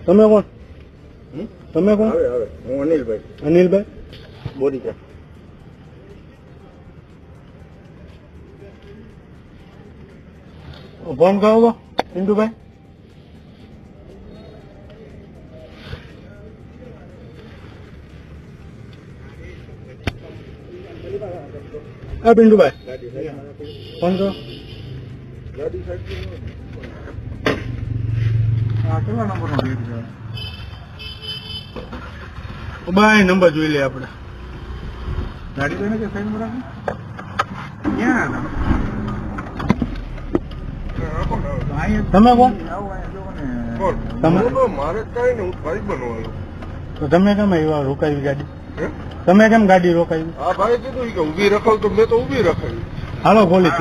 તમે કોણ? તમે કોણ? હું અનિલભાઈ. અનિલભાઈ બોરીચા. ફોન કરો તો પિન્ટુભાઈ. હા પિન્ટુભાઈ ફોન કરો. કેટલા નંબરનો રેટ છે? ભાઈ નંબર જોઈ લે આપણે. ગાડી તો એને કે સાઈડમાં રાખી ક્યાં તમે કોણ? તમે મારે કઈ ને હું ભાઈ બનવાનું. તો તમે કેમ એવા રોકાવી ગાડી? તમે કેમ ગાડી રોકાવી? હા ભાઈ કીધું કે ઉભી રખાવ તો મેં તો ઉભી રખાવી. હાલો બોલી.